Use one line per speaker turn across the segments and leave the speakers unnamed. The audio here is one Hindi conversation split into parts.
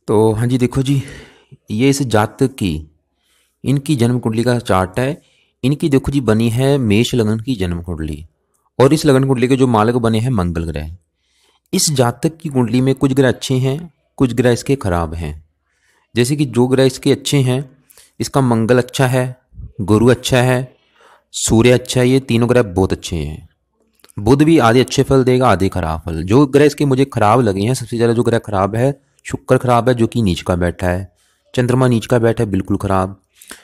तो हाँ जी, देखो जी, ये इस जातक की इनकी जन्म कुंडली का चार्ट है। इनकी देखो जी बनी है मेष लगन की जन्म कुंडली, और इस लगन कुंडली के जो मालक बने हैं मंगल ग्रह। इस जातक की कुंडली में कुछ ग्रह अच्छे हैं, कुछ ग्रह इसके खराब हैं। जैसे कि जो ग्रह इसके अच्छे हैं, इसका मंगल अच्छा है, गुरु अच्छा है, सूर्य अच्छा है, ये तीनों ग्रह बहुत अच्छे हैं। बुध भी आधे अच्छे फल देगा, आधे खराब फल। जो ग्रह इसके मुझे खराब लगे हैं, सबसे ज़्यादा जो ग्रह खराब है, शुक्र खराब है जो कि नीच का बैठा है। चंद्रमा नीच का बैठा है, बिल्कुल खराब।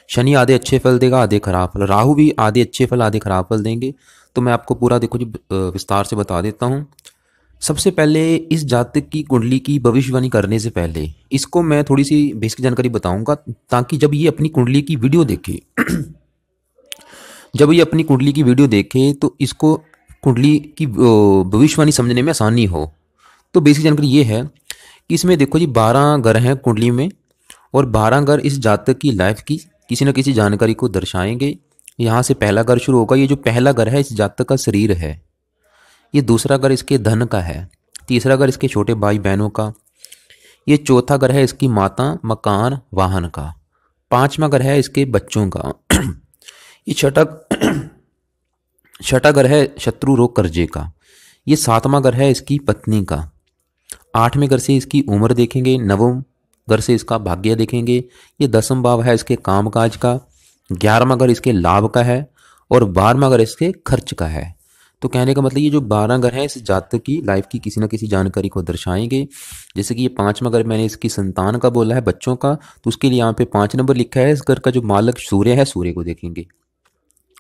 शनि आधे अच्छे फल देगा, आधे खराब फल। राहु भी आधे अच्छे फल, आधे खराब फल देंगे। तो मैं आपको पूरा देखो जी विस्तार से बता देता हूँ। सबसे पहले इस जातक की कुंडली की भविष्यवाणी करने से पहले इसको मैं थोड़ी सी बेसिक जानकारी बताऊंगा, ताकि जब ये अपनी कुंडली की वीडियो देखे जब ये अपनी कुंडली की वीडियो देखे तो इसको कुंडली की भविष्यवाणी समझने में आसानी हो। तो बेसिक जानकारी ये है कि इसमें देखो जी 12 घर हैं कुंडली में, और 12 घर इस जातक की लाइफ की किसी न किसी जानकारी को दर्शाएंगे। यहाँ से पहला घर शुरू होगा। ये जो पहला घर है इस जातक का शरीर है। ये दूसरा घर इसके धन का है। तीसरा घर इसके छोटे भाई बहनों का। ये चौथा घर है इसकी माता, मकान, वाहन का। पांचवा घर है इसके बच्चों का। ये छठा छठा घर है शत्रु रोग कर्जे का। ये सातवां घर है इसकी पत्नी का। आठवें घर से इसकी उम्र देखेंगे। नवम घर से इसका भाग्य देखेंगे। ये दसम भाव है इसके कामकाज का। 11वां घर इसके लाभ का है, और 12वां घर इसके खर्च का है। तो कहने का मतलब ये जो 12 घर हैं इस जातक की लाइफ की किसी न किसी जानकारी को दर्शाएंगे। जैसे कि ये 5वां घर मैंने इसकी संतान का बोला है, बच्चों का, तो उसके लिए यहाँ पे 5 नंबर लिखा है। इस घर का जो मालक सूर्य है, सूर्य को देखेंगे।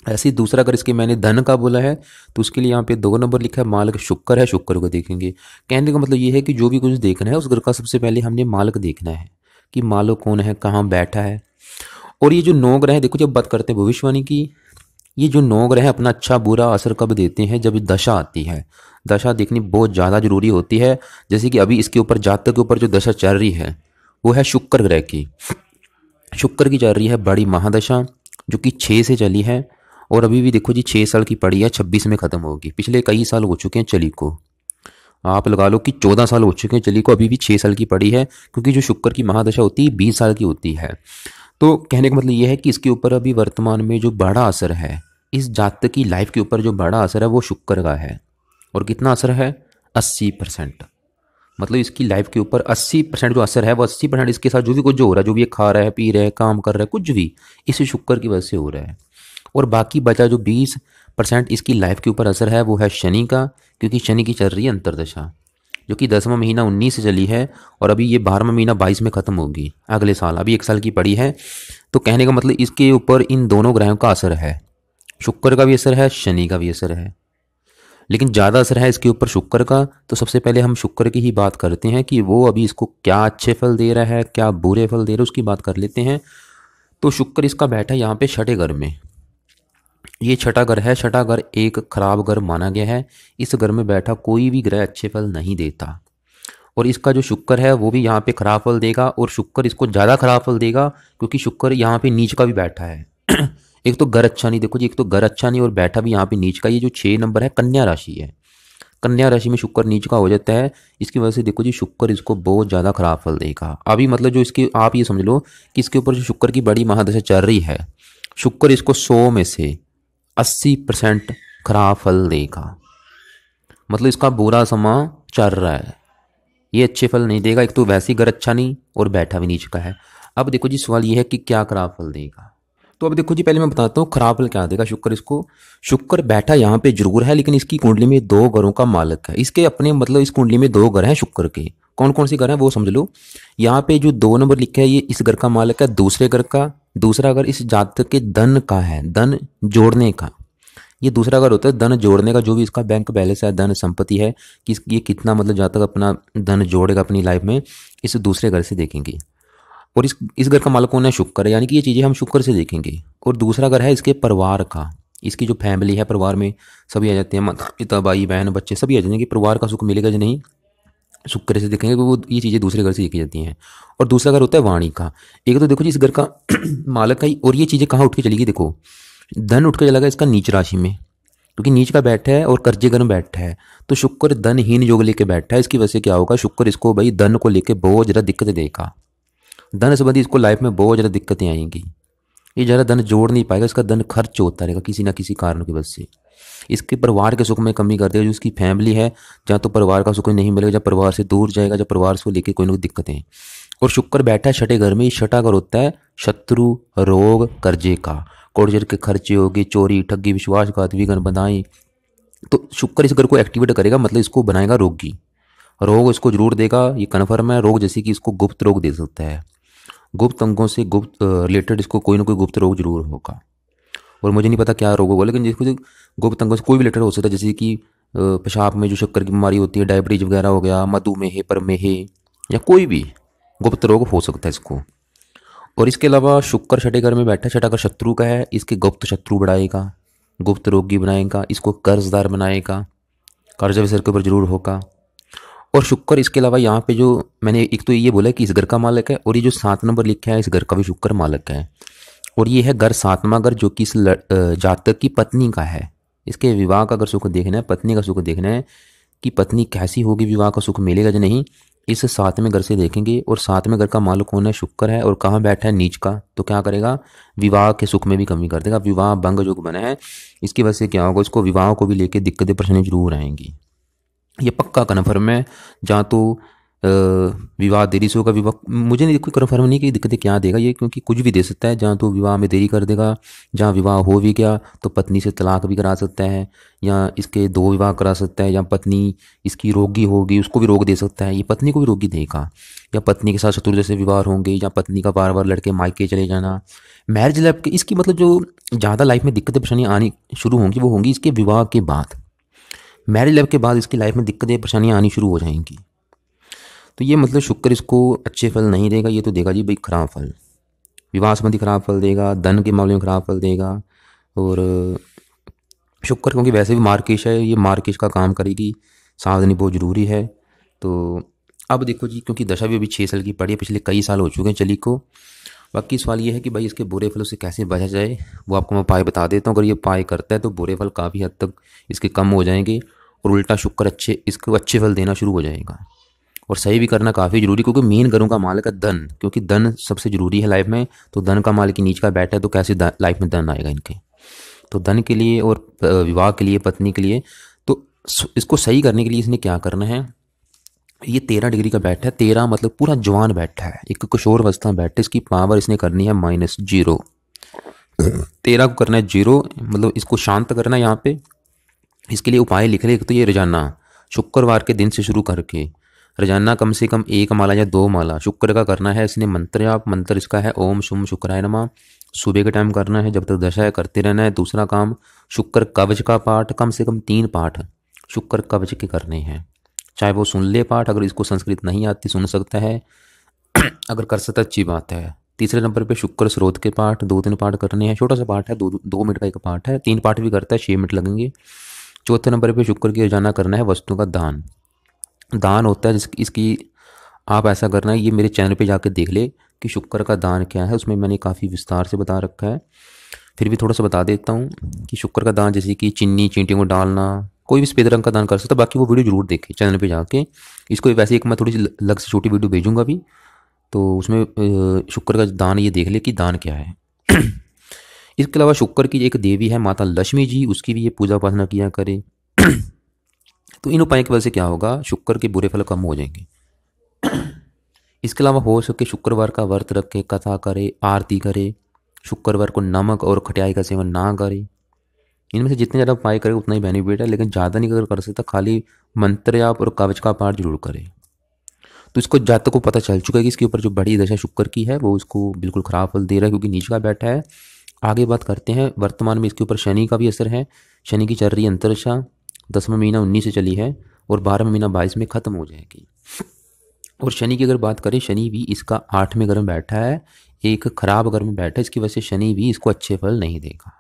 ऐसे ही दूसरा अगर इसके मैंने धन का बोला है, तो उसके लिए यहाँ पे 2 नंबर लिखा है, मालक शुक्र है, शुक्र को देखेंगे। कहने का मतलब ये है कि जो भी कुछ देखना है उस घर का सबसे पहले हमने मालक देखना है कि मालक कौन है, कहाँ बैठा है। और ये जो 9 ग्रह है, देखो जब बात करते हैं भविष्यवाणी की, ये जो 9 ग्रह हैं अपना अच्छा बुरा असर कब देते हैं, जब दशा आती है। दशा देखनी बहुत ज़्यादा जरूरी होती है। जैसे कि अभी इसके ऊपर जातक के ऊपर जो दशा चल रही है वो है शुक्र ग्रह की। शुक्र की चल रही है बड़ी महादशा, जो कि 6 से चली है, और अभी भी देखो जी 6 साल की पड़ी है, 26 में ख़त्म होगी। पिछले कई साल हो चुके हैं चली को, आप लगा लो कि 14 साल हो चुके हैं चली को, अभी भी 6 साल की पड़ी है, क्योंकि जो शुक्र की महादशा होती है 20 साल की होती है। तो कहने का मतलब ये है कि इसके ऊपर अभी वर्तमान में जो बड़ा असर है, इस जातक की लाइफ के ऊपर जो बड़ा असर है वो शुक्र का है। और कितना असर है? 80%। मतलब इसकी लाइफ के ऊपर 80% जो असर है वो 80% इसके साथ जो भी कुछ जो हो रहा है, जो भी ये खा रहा है, पी रहा है, काम कर रहा है, कुछ भी इसी शुक्र की वजह से हो रहा है। और बाकी बचा जो 20% इसकी लाइफ के ऊपर असर है वो है शनि का, क्योंकि शनि की चल रही है अंतरदशा, जो कि 10वां महीना 19 से चली है, और अभी ये 12वां महीना 22 में ख़त्म होगी अगले साल। अभी 1 साल की पड़ी है। तो कहने का मतलब इसके ऊपर इन दोनों ग्रहों का असर है। शुक्र का भी असर है, शनि का भी असर है, लेकिन ज़्यादा असर है इसके ऊपर शुक्र का। तो सबसे पहले हम शुक्र की ही बात करते हैं कि वो अभी इसको क्या अच्छे फल दे रहा है, क्या बुरे फल दे रहा है, उसकी बात कर लेते हैं। तो शुक्र इसका बैठा है यहाँ पे छठे घर में। ये छठा घर है। छठा घर एक खराब घर माना गया है। इस घर में बैठा कोई भी ग्रह अच्छे फल नहीं देता, और इसका जो शुक्र है वो भी यहाँ पे खराब फल देगा, और शुक्र इसको ज़्यादा खराब फल देगा क्योंकि शुक्र यहाँ पे नीच का भी बैठा है। एक तो घर अच्छा नहीं, देखो जी, एक तो घर अच्छा नहीं और बैठा भी यहाँ पे नीच का। ये जो 6 नंबर है कन्या राशि है। कन्या राशि में शुक्र नीच का हो जाता है। इसकी वजह से देखो जी शुक्र इसको बहुत ज़्यादा खराब फल देगा। अभी मतलब जो इसके आप ये समझ लो कि इसके ऊपर जो शुक्र की बड़ी महादशा चल रही है, शुक्र इसको 100 में से 80% खराब फल देगा। मतलब इसका बुरा समा चल रहा है, ये अच्छे फल नहीं देगा। एक तो वैसे ही घर अच्छा नहीं और बैठा भी नीच का है। अब देखो जी सवाल ये है कि क्या खराब फल देगा। तो अब देखो जी पहले मैं बताता हूँ खराब फल क्या देगा शुक्र इसको। शुक्र बैठा यहाँ पे जरूर है, लेकिन इसकी कुंडली में 2 घरों का मालक है। इसके अपने मतलब इस कुंडली में 2 घर हैं शुक्र के। कौन कौन से घर हैं वो समझ लो। यहाँ पे जो 2 नंबर लिखा है ये इस घर का मालक है, दूसरे घर का। दूसरा घर इस जातक के धन का है, धन जोड़ने का। ये दूसरा घर होता है धन जोड़ने का। जो भी इसका बैंक बैलेंस है, धन संपत्ति है, कि ये कितना मतलब जातक अपना धन जोड़ेगा अपनी लाइफ में, इस दूसरे घर से देखेंगे। और इस घर का मालिक कौन है? शुक्र है, यानी कि ये चीज़ें हम शुक्र से देखेंगे। और दूसरा घर है इसके परिवार का। इसकी जो फैमिली है, परिवार में सभी आ जाते हैं, माता पिता भाई बहन बच्चे सभी आ जाते हैं। कि परिवार का सुख मिलेगा या नहीं, शुक्र से देखेंगे, वो ये चीज़ें दूसरे घर से देखी जाती हैं। और दूसरा घर होता है वाणी का। एक तो देखो जी इस घर का मालक का ही, और ये चीज़ें कहाँ उठ के चलेगी, देखो धन उठ के चला गया इसका नीच राशि में, क्योंकि नीच का बैठा है और कर्जे घर में बैठा है, तो शुक्र धनहीन योग लेके बैठा है। इसकी वजह से क्या होगा, शुक्र इसको भाई धन को लेके बहुत ज़्यादा दिक्कतें देगा। धन संबंधी इसको लाइफ में बहुत ज़्यादा दिक्कतें आएंगी। ये ज़्यादा धन जोड़ नहीं पाएगा, इसका धन खर्च होता रहेगा किसी ना किसी कारण की वजह से। इसके परिवार के सुख में कमी कर देगा। जो उसकी फैमिली है, जहाँ तो परिवार का सुख नहीं मिलेगा, जब परिवार से दूर जाएगा, जब परिवार से लेके कोई ना कोई दिक्कतें। और शुक्र बैठा है छठे घर में। छठा घर होता है शत्रु, रोग, कर्जे का। कोर्जर के खर्चे होगी, चोरी, ठगी, विश्वासघात, विघ्न, बधाई। तो शुक्र इस घर को एक्टिवेट करेगा, मतलब इसको बनाएगा रोगी। रोग इसको जरूर देगा, ये कन्फर्म है। रोग जैसे कि इसको गुप्त रोग दे सकता है, गुप्त अंगों से गुप्त रिलेटेड इसको कोई ना कोई गुप्त रोग जरूर होगा। और मुझे नहीं पता क्या रोग होगा, लेकिन जिसको गुप्त अंगों से कोई भी रिलेटेड हो सकता है। जैसे कि पेशाब में जो शक्कर की बीमारी होती है, डायबिटीज वगैरह हो गया, मधुमेह, प्रमेह, या कोई भी गुप्त रोग हो सकता है इसको। और इसके अलावा शुक्र छठे घर में बैठा है, छठा घर शत्रु का है, इसके गुप्त शत्रु बढ़ाएगा, गुप्त रोगी बनाएगा, इसको कर्जदार बनाएगा, कर्जा भी सिर के ऊपर जरूर होगा। और शुक्र इसके अलावा यहाँ पे जो मैंने एक तो ये बोला कि इस घर का मालिक है, और ये जो 7 नंबर लिखा है इस घर का भी शुक्र मालिक है। और ये है घर 7वां घर, जो कि इस जातक की पत्नी का है। इसके विवाह का अगर सुख देखना है, पत्नी का सुख देखना है कि पत्नी कैसी होगी, विवाह का सुख मिलेगा या नहीं, इस 7वें घर से देखेंगे। और 7वें घर का मालिक कौन है, शुक्र है। और कहाँ बैठा है, नीच का। तो क्या करेगा, विवाह के सुख में भी कमी कर देगा। विवाह भंग योग बना है, इसकी वजह से क्या होगा, उसको विवाह को भी लेकर दिक्कतें परेशानी जरूर आएंगी। ये पक्का कन्फर्म है। जहाँ तो विवाह देरी से होगा, विवाह मुझे नहीं कोई कन्फर्म नहीं कि दिक्कतें क्या देगा ये, क्योंकि कुछ भी दे सकता है। जहाँ तो विवाह में देरी कर देगा, जहाँ विवाह हो भी गया तो पत्नी से तलाक भी करा सकता है, या इसके 2 विवाह करा सकता है, या पत्नी इसकी रोगी होगी उसको भी रोग दे सकता है, ये पत्नी को भी रोगी देगा। या पत्नी के साथ शत्रु जैसे विवाह होंगे, या पत्नी का बार बार लड़के मायके चले जाना, मैरिज लाइफ के इसकी मतलब जो ज़्यादा लाइफ में दिक्कतें परेशानी आनी शुरू होंगी वो होंगी इसके विवाह के बाद। मैरिज लाइफ के बाद इसकी लाइफ में दिक्कतें परेशानियाँ आनी शुरू हो जाएंगी। तो ये मतलब शुक्र इसको अच्छे फल नहीं देगा, ये तो देगा जी भाई खराब फल। विवाह संबंधी खराब फल देगा, धन के मामले में खराब फल देगा। और शुक्र क्योंकि वैसे भी मार्केश है, ये मार्केश का काम करेगी, सावधानी बहुत ज़रूरी है। तो अब देखो जी, क्योंकि दशा भी अभी 6 साल की पड़ी है, पिछले कई साल हो चुके हैं चली को। बाकी सवाल ये है कि भाई इसके बुरे फलों से कैसे बचा जाए, वो आपको मैं उपाय बता देता हूँ। अगर ये उपाय करता है तो बुरे फल काफ़ी हद तक इसके कम हो जाएंगे, और उल्टा शुक्र इसको अच्छे फल देना शुरू हो जाएगा। और सही भी करना काफ़ी जरूरी, क्योंकि मेन घरों का मालिक है धन, क्योंकि धन सबसे जरूरी है लाइफ में। तो धन का मालिक नीच का बैठा है, तो कैसे लाइफ में धन आएगा इनके। तो धन के लिए और विवाह के लिए, पत्नी के लिए, तो इसको सही करने के लिए इसने क्या करना है, ये 13 डिग्री का बैठा है। 13 मतलब पूरा जवान बैठा है, एक किशोर अवस्था में बैठा है। इसकी पावर इसने करनी है -0। 13 को करना है 0, मतलब इसको शांत करना है यहाँ पे। इसके लिए उपाय लिख रहे, एक तो ये रोजाना शुक्रवार के दिन से शुरू करके रोजाना कम से कम 1 माला या 2 माला शुक्र का करना है इसने। मंत्र आप मंत्र इसका है ओम शुम शुक्राय नमः। सुबह के टाइम करना है, जब तक दशा है करते रहना है। दूसरा काम, शुक्र कवच का पाठ कम से कम 3 पाठ शुक्र कवच के करने हैं, चाहे वो सुन ले पाठ। अगर इसको संस्कृत नहीं आती सुन सकता है, अगर कर सकता अच्छी बात है। तीसरे नंबर पे शुक्र स्रोत के पाठ 2-3 पाठ करने हैं, छोटा सा पाठ है, 2 मिनट का एक पाठ है। 3 पाठ भी करता है, 6 मिनट लगेंगे। चौथे नंबर पे शुक्र की रोजाना करना है वस्तु का दान। दान होता है इसकी आप ऐसा करना है, ये मेरे चैनल पे जाकर देख ले कि शुक्र का दान क्या है, उसमें मैंने काफ़ी विस्तार से बता रखा है। फिर भी थोड़ा सा बता देता हूँ कि शुक्र का दान जैसे कि चीनी चींटियों को डालना, कोई भी सफेद रंग का दान कर सकता है। बाकी वो वीडियो जरूर देखें चैनल पे जाके। इसको वैसे एक मैं थोड़ी सी अलग से छोटी वीडियो भेजूंगा भी, तो उसमें शुक्र का दान ये देख ले कि दान क्या है। इसके अलावा शुक्र की एक देवी है माता लक्ष्मी जी, उसकी भी ये पूजा उपासना किया करे। तो इन उपायों की वजह से क्या होगा, शुक्र के बुरे फल कम हो जाएंगे। इसके अलावा हो सके शुक्रवार का व्रत रखे, कथा करे, आरती करे। शुक्रवार को नमक और खटाई का सेवन ना करे। इनमें से जितने ज़्यादा उपाय करे उतना ही बेनिफिट है, लेकिन ज़्यादा नहीं अगर कर सकता, खाली मंत्र जाप और कवच का पाठ जरूर करे। तो इसको जातक को पता चल चुका है कि इसके ऊपर जो बड़ी दशा शुक्र की है वो इसको बिल्कुल खराब फल दे रहा है, क्योंकि नीच का बैठा है। आगे बात करते हैं, वर्तमान में इसके ऊपर शनि का भी असर है। शनि की चल रही है अंतरदशा, 10वां महीना 19 से चली है और 12वां महीना 22 में ख़त्म हो जाएगी। और शनि की अगर बात करें, शनि भी इसका 8वें घर में बैठा है, एक खराब घर में बैठा है। इसकी वजह से शनि भी इसको अच्छे फल नहीं देगा,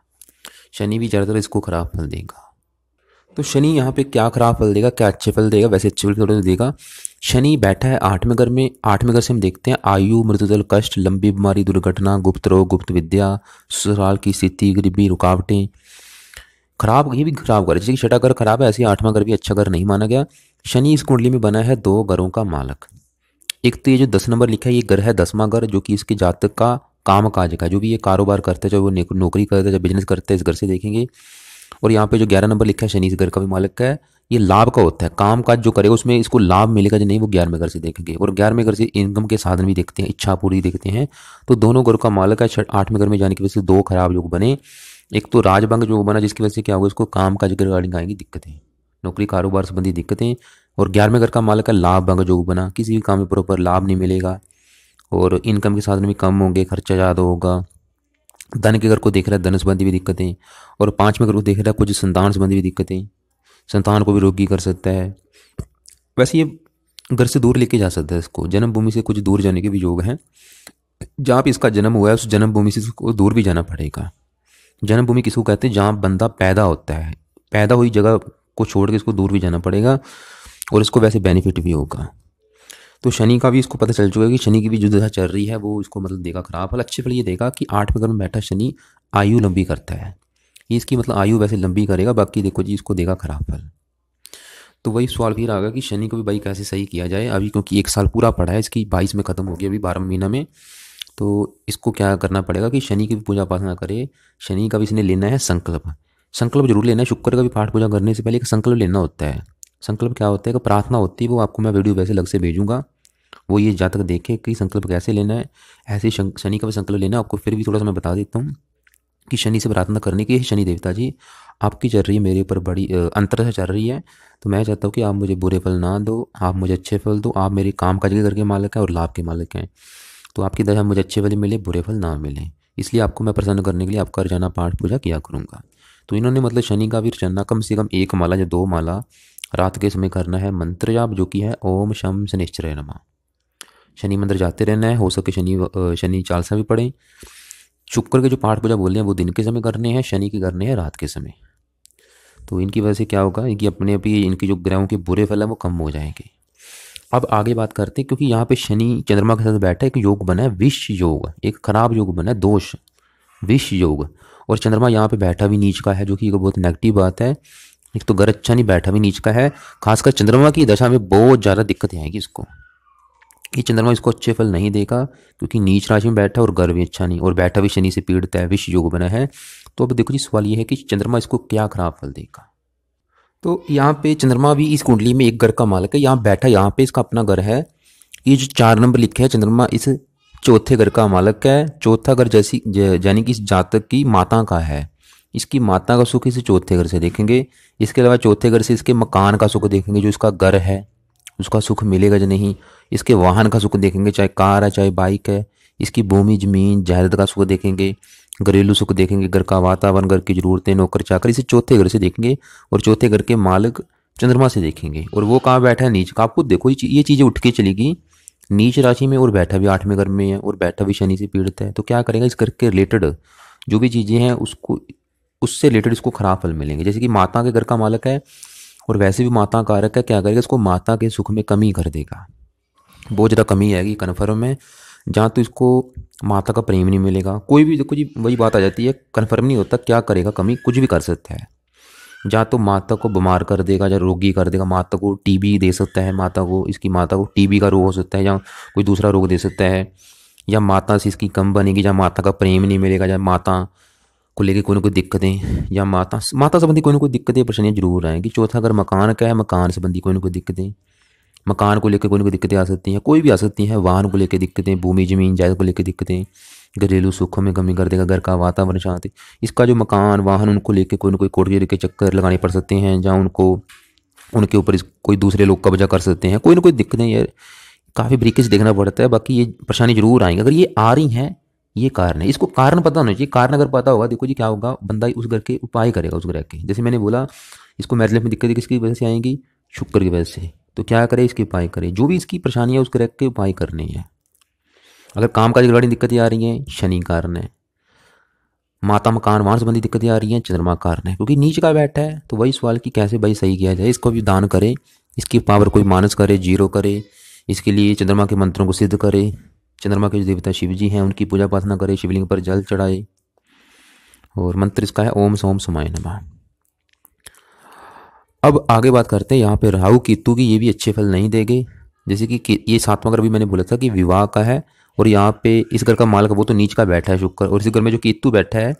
शनि भी ज़्यादातर इसको खराब फल देगा। तो शनि यहाँ पे क्या खराब फल देगा, क्या अच्छे फल देगा, वैसे अच्छे फल थोड़े देगा। शनि बैठा है 8वें घर में। 8वें घर से हम देखते हैं आयु, मृत्युदल, कष्ट, लंबी बीमारी, दुर्घटना, गुप्त रोग, गुप्त विद्या, ससुराल की स्थिति, गरीबी, रुकावटें, खराब, ये भी खराब घर है, जैसे कि छठा घर खराब है, ऐसे ही आठवां घर भी अच्छा घर नहीं माना गया। शनि इस कुंडली में बना है 2 घरों का मालक। एक तो ये जो 10 नंबर लिखा है, ये घर है 10वां घर, जो कि इसके जातक का काम काज का, जो भी ये कारोबार करते हैं, चाहे वो नौकरी करते हैं, चाहे बिजनेस करते हैं, इस घर से देखेंगे। और यहाँ पे जो 11 नंबर लिखा है, शनि इस घर का भी मालिक है। ये लाभ का होता है, काम काज जो करेगा उसमें इसको लाभ मिलेगा जो नहीं, वो 11वें घर से देखेंगे। और 11वें घर से इनकम के साधन भी देखते हैं, इच्छा पूरी देखते हैं। तो दोनों घर का मालिक है। 8वें घर में जाने की वजह से 2 खराब योग बने। एक तो राजभंग योग बना, जिसकी वजह से क्या होगा, इसको काम काज के रिगार्डिंग आएंगी दिक्कतें, नौकरी कारोबार संबंधी दिक्कतें। और 11वें घर का मालिक है लाभ भंग योग बना, किसी भी काम में प्रॉपर लाभ नहीं मिलेगा और इनकम के साधन भी कम होंगे, खर्चा ज़्यादा होगा। धन के घर को देख रहा है, धन संबंधी भी दिक्कतें। और 5वें घर को देख रहा है, कुछ संतान संबंधी भी दिक्कतें, संतान को भी रोगी कर सकता है। वैसे ये घर से दूर लेके जा सकता है, इसको जन्मभूमि से कुछ दूर जाने के भी योग हैं। जहाँ पे इसका जन्म हुआ है उस जन्मभूमि से इसको दूर भी जाना पड़ेगा। जन्मभूमि किसको कहते हैं, जहाँ बंदा पैदा होता है, पैदा हुई जगह को छोड़ के इसको दूर भी जाना पड़ेगा। और इसको वैसे बेनिफिट भी होगा। तो शनि का भी इसको पता चल चुका है कि शनि की भी जो दशा चल रही है वो इसको मतलब देगा खराब फल। अच्छे फल ये देगा कि 8वें घर में बैठा शनि आयु लंबी करता है, ये इसकी मतलब आयु वैसे लंबी करेगा। बाकी देखो जी, इसको देगा खराब फल। तो वही सवाल फिर आ गया कि शनि को भी भाई कैसे सही किया जाए अभी, क्योंकि 1 साल पूरा पड़ा है, इसकी 22 में ख़त्म हो गया, अभी 12 महीना में। तो इसको क्या करना पड़ेगा कि शनि की भी पूजा पाठना करे। शनि का भी इसने लेना है संकल्प, संकल्प जरूर लेना है। शुक्र का भी पाठ पूजा करने से पहले एक संकल्प लेना होता है। संकल्प क्या होता है, कि प्रार्थना होती है, वो आपको मैं वीडियो वैसे अलग से भेजूंगा, वो ये जातक देखे कि संकल्प कैसे लेना है। ऐसे ही शनि का भी संकल्प लेना है आपको। फिर भी थोड़ा सा मैं बता देता हूँ कि शनि से प्रार्थना करने की, शनि देवता जी आपकी चल रही है मेरे ऊपर बड़ी अंतर से चल रही है, तो मैं चाहता हूँ कि आप मुझे बुरे फल ना दो, आप मुझे अच्छे फल दो। आप मेरे काम काज के घर के मालिक हैं और लाभ के मालिक हैं, तो आपकी दशा मुझे अच्छे फल मिले, बुरे फल ना मिले, इसलिए आपको मैं प्रसन्न करने के लिए आपका रोजाना पाठ पूजा किया करूँगा। तो इन्होंने मतलब शनि का भी रोजाना कम से कम 1 माला या 2 माला रात के समय करना है मंत्र जाप, जो कि है ओम शम शनिश्चराय नमः। शनि मंदिर जाते रहना है, हो सके शनि चालीसा भी पढ़ें। शुक्र के जो पाठ पूजा बोल रहे हैं वो दिन के समय करने हैं, शनि के करने हैं रात के समय। तो इनकी वजह से क्या होगा, इनकी अपने आप ही इनके जो ग्रहों के बुरे फल हैं वो कम हो जाएंगे। अब आगे बात करते हैं, क्योंकि यहाँ पे शनि चंद्रमा के साथ बैठा है, एक योग बना है विष योग, एक खराब योग बना है, दोष विष योग। और चंद्रमा यहाँ पे बैठा भी नीच का है, जो कि एक बहुत नेगेटिव बात है। एक तो घर अच्छा नहीं, बैठा भी नीच का है। खासकर चंद्रमा की दशा में बहुत ज़्यादा दिक्कत आएगी इसको, ये चंद्रमा इसको अच्छे फल नहीं देगा, क्योंकि नीच राशि में बैठा और घर भी अच्छा नहीं, और बैठा भी शनि से पीड़ित है, विष योग बना है। तो अब देखो जी, सवाल ये है कि चंद्रमा इसको क्या खराब फल देगा। तो यहाँ पे चंद्रमा भी इस कुंडली में एक घर का मालिक है, यहाँ बैठा, यहाँ पे इसका अपना घर है। ये जो 4 नंबर लिखे है, चंद्रमा इस चौथे घर का मालिक है। चौथा घर जैसी यानी कि इस जातक की माता का है, इसकी माता का सुख इसे चौथे घर से देखेंगे। इसके अलावा चौथे घर से इसके मकान का सुख देखेंगे, जो इसका घर है उसका सुख मिलेगा या नहीं। इसके वाहन का सुख देखेंगे, चाहे कार है चाहे बाइक है। इसकी भूमि जमीन जायदाद का सुख देखेंगे, घरेलू सुख देखेंगे, घर का वातावरण, घर की जरूरतें, नौकर चाकर, इसे चौथे घर से देखेंगे। और चौथे घर के मालिक चंद्रमा से देखेंगे। और वो कहाँ बैठा है, नीच का। आपको देखो ये चीज़ें उठ के चलेगी, नीच राशि में और बैठा भी 8वें घर में है, और बैठा भी शनि से पीड़ित है। तो क्या करेगा, इस घर के रिलेटेड जो भी चीज़ें हैं उसको, उससे रिलेटेड इसको खराब फल मिलेंगे। जैसे कि माता के घर का मालिक है और वैसे भी माता कारक है, क्या करेगा, इसको माता के सुख में कमी कर देगा, बहुत ज़्यादा कमी आएगी कन्फर्म है। जहाँ तो इसको माता का प्रेम नहीं मिलेगा, कोई भी देखो जी वही बात आ जाती है, कन्फर्म नहीं होता क्या करेगा, कमी कुछ भी कर सकता है। जहाँ तो माता को बीमार कर देगा या रोगी कर देगा, माता को टीबी दे सकता है, माता को इसकी माता को टीबी का रोग हो सकता है, या कोई दूसरा रोग दे सकता है, या माता से इसकी कम बनेगी, या माता का प्रेम नहीं मिलेगा, या माता को लेके कोई ना कोई दिक्कतें, या माता संबंधी कोई ना कोई दिक्कतें परेशानियाँ जरूर आएंगी। चौथा अगर मकान का है, मकान संबंधी कोई ना कोई दिक्कतें, मकान को लेकर कोई ना कोई दिक्कतें आ सकती हैं, कोई भी आ सकती हैं। वाहन को लेकर दिक्कतें, भूमि जमीन जायदाद को लेकर दिक्कतें, घरेलू सुखों में कमी कर देगा, घर का वातावरण शांति। इसका जो मकान वाहन उनको लेकर कोई ना कोई कोर्ट के चक्कर लगाने पड़ सकते हैं, जहाँ उनको उनके ऊपर कोई दूसरे लोग कब्जा कर सकते हैं, कोई ना कोई दिक्कतें। यार काफ़ी ब्रीकेज देखना पड़ता है, बाकी ये परेशानी जरूर आएंगी। अगर ये आ रही हैं, ये कारण है, इसको कारण पता होना चाहिए। कारण अगर पता होगा, देखो जी क्या होगा, बंदा उस घर के उपाय करेगा, उस ग्रह के। जैसे मैंने बोला, इसको मैरिज लाइफ में दिक्कत किसकी वजह से आएंगी, शुक्र की वजह से। तो क्या करे, इसके उपाय करे, जो भी इसकी परेशानी है उस ग्रह के उपाय करने हैं। अगर काम काज की दिक्कतें आ रही हैं, शनि कारण है। माता मकान वाहन संबंधी दिक्कतें आ रही हैं, चंद्रमा कारण है, क्योंकि नीच का बैठा है। तो वही सवाल कि कैसे भाई सही किया जाए, इसको भी दान करे, इसकी पावर कोई मानस करे, जीरो करे, इसके लिए चंद्रमा के मंत्रों को सिद्ध करे। चंद्रमा के जो देवता शिव जी हैं उनकी पूजा प्रार्थना करे, शिवलिंग पर जल चढ़ाए। और मंत्र इसका है ओम सोम समाय नमः। अब आगे बात करते हैं यहाँ पे राहु केतु की, ये भी अच्छे फल नहीं देंगे। जैसे कि ये सातवां घर भी मैंने बोला था कि विवाह का है, और यहाँ पे इस घर का मालक वो तो नीच का बैठा है शुक्र, और इस घर में जो केतु बैठा है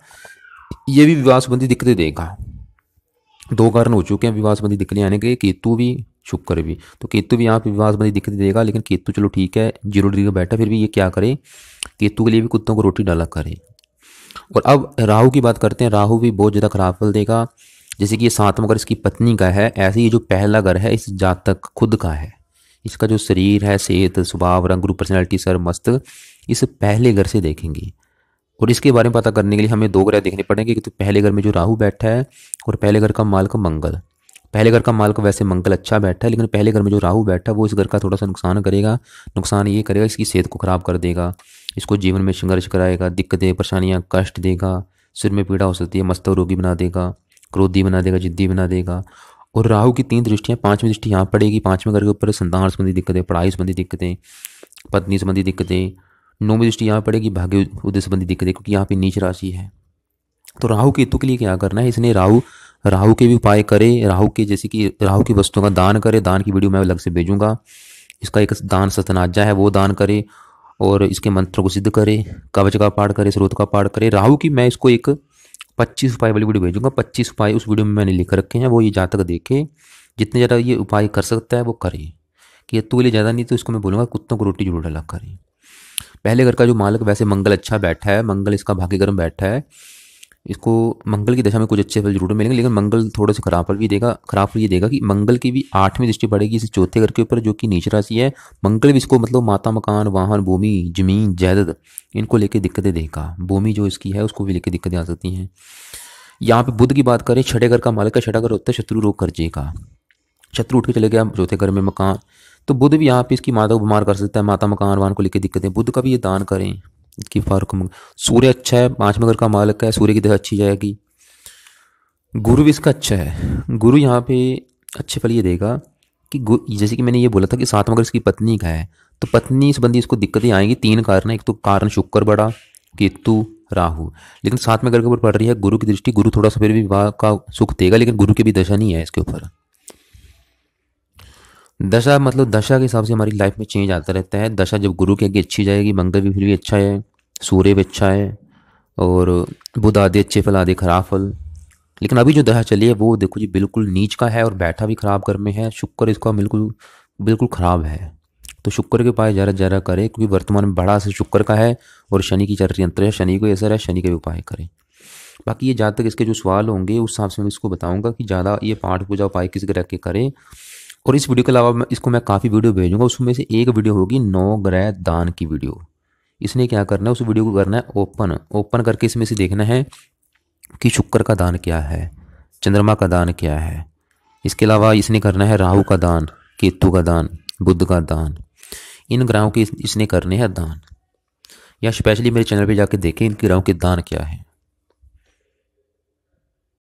ये भी विवाह संबंधी दिक्कतें देगा। दो कारण हो चुके हैं विवाह संबंधी दिक्कतें आने के, केतु भी शुक्र भी। तो केतु भी यहाँ पे विवाह संबंधी दिक्कतें देगा, लेकिन केतु चलो ठीक है 0 डिग्री का बैठा, फिर भी ये क्या करे, केतु के लिए भी कुत्तों को रोटी डाला करे। और अब राहु की बात करते हैं, राहु भी बहुत ज़्यादा खराब फल देगा। जैसे कि ये सातवां घर इसकी पत्नी का है, ऐसे ये जो पहला घर है इस जातक खुद का है। इसका जो शरीर है, सेहत, स्वभाव, रंग रूप, पर्सनैलिटी, सर, मस्त, इस पहले घर से देखेंगे। और इसके बारे में पता करने के लिए हमें 2 ग्रह देखने पड़ेंगे कि तो पहले घर में जो राहु बैठा है और पहले घर का मालक मंगल। पहले घर का मालक वैसे मंगल अच्छा बैठा है, लेकिन पहले घर में जो राहु बैठा है वो इस घर का थोड़ा सा नुकसान करेगा। नुकसान ये करेगा, इसकी सेहत को खराब कर देगा, इसको जीवन में संघर्ष कराएगा, दिक्कतें, परेशानियाँ, कष्ट देगा, सिर में पीड़ा हो सकती है, मस्त रोगी बना देगा, क्रोधी बना देगा, जिद्दी बना देगा। और राहु की 3 दृष्टियाँ, 5वीं दृष्टि यहाँ पड़ेगी, 5वें घर के ऊपर संतान संबंधी दिक्कतें, पढ़ाई संबंधी दिक्कतें, पत्नी संबंधी दिक्कतें। 9वीं दृष्टि यहाँ पड़ेगी भाग्य उद्देश्य संबंधी दिक्कतें, क्योंकि यहाँ पे नीच राशि है। तो राहु केतु के लिए क्या करना है, इसने राहु के भी उपाय करे। राहु के जैसे कि राहु की वस्तुओं का दान करे, दान की वीडियो मैं अलग से भेजूंगा। इसका एक दान सतनाजा है वो दान करे, और इसके मंत्र को सिद्ध करे, कवच का पाठ करे, स्रोत का पाठ करे। राहु की मैं इसको एक 25 उपाय वाली वीडियो भेजूंगा। 25 उपाय उस वीडियो में मैंने लिख रखे हैं, वो ये जातक देखे, जितने ज़्यादा ये उपाय कर सकता है वो करे। केतु के लिए ज़्यादा नहीं तो इसको मैं बोलूँगा कुत्तों को रोटी जरूर डाला करें। पहले घर का जो मालक वैसे मंगल अच्छा बैठा है, मंगल इसका भाग्य घर में बैठा है, इसको मंगल की दशा में कुछ अच्छे फल जरूर मिलेंगे, लेकिन मंगल थोड़ा सा खराब फल भी देगा। खराब फल ये देगा कि मंगल की भी 8वीं दृष्टि पड़ेगी इस चौथे घर के ऊपर, जो कि नीच राशि है। मंगल भी इसको मतलब माता, मकान, वाहन, भूमि, जमीन, जायदाद, इनको लेके दिक्कतें देगा। भूमि जो इसकी है उसको भी लेके दिक्कतें आ सकती हैं। यहाँ पे बुध की बात करें, छठे घर का मालक का छठा घर होता है शत्रु रोग कर्जे का। शत्रु उठ के चले गया चौथे घर में मकान, तो बुध भी यहाँ पे इसकी माता को बीमार कर सकता है, माता, मकान, वाहन को लेकर दिक्कतें। बुध का भी ये दान करें कि फर्क। सूर्य अच्छा है, 5वें घर का मालक है, सूर्य की दशा अच्छी जाएगी। गुरु भी इसका अच्छा है, गुरु यहाँ पे अच्छे फल ये देगा कि जैसे कि मैंने ये बोला था कि 7वां घर इसकी पत्नी का है, तो पत्नी संबंधी इसको दिक्कतें आएंगी। 3 कारण है, एक तो कारण शुक्र बड़ा, केतु, राहु, लेकिन 7वें घर के ऊपर पड़ रही है गुरु की दृष्टि। गुरु थोड़ा सा फिर भी विवाह का सुख देगा, लेकिन गुरु की भी दशा नहीं है इसके ऊपर। दशा मतलब दशा के हिसाब से हमारी लाइफ में चेंज आता रहता है। दशा जब गुरु के आगे अच्छी जाएगी, मंगल भी फिर भी अच्छा है, सूर्य भी अच्छा है, और बुध आदि अच्छे फल, आदि खराब फल। लेकिन अभी जो दशा चली है वो देखो जी बिल्कुल नीच का है, और बैठा भी खराब घर में है। शुक्र इसका बिल्कुल बिल्कुल खराब है, तो शुक्र के उपाय ज़्यादा ज़्यादा करें, क्योंकि वर्तमान में बड़ा असर शुक्र का है, और शनि की चल रही यंत्र है, शनि को असर है, शनि के भी उपाय करें। बाकी ये जहाँ तक इसके जो सवाल होंगे उस हिसाब से मैं इसको बताऊंगा कि ज़्यादा ये पाठ पूजा उपाय किस ग्रह के करें। और इस वीडियो के अलावा मैं काफ़ी वीडियो भेजूंगा, उसमें से एक वीडियो होगी 9 ग्रह दान की वीडियो। इसने क्या करना है, उस वीडियो को करना है ओपन करके इसमें से देखना है कि शुक्र का दान क्या है, चंद्रमा का दान क्या है। इसके अलावा इसने करना है राहु का दान, केतु का दान, बुध का दान। इन ग्रहों के इसने करने हैं दान, या स्पेशली मेरे चैनल पे जाके देखें इन ग्रहों के दान क्या है।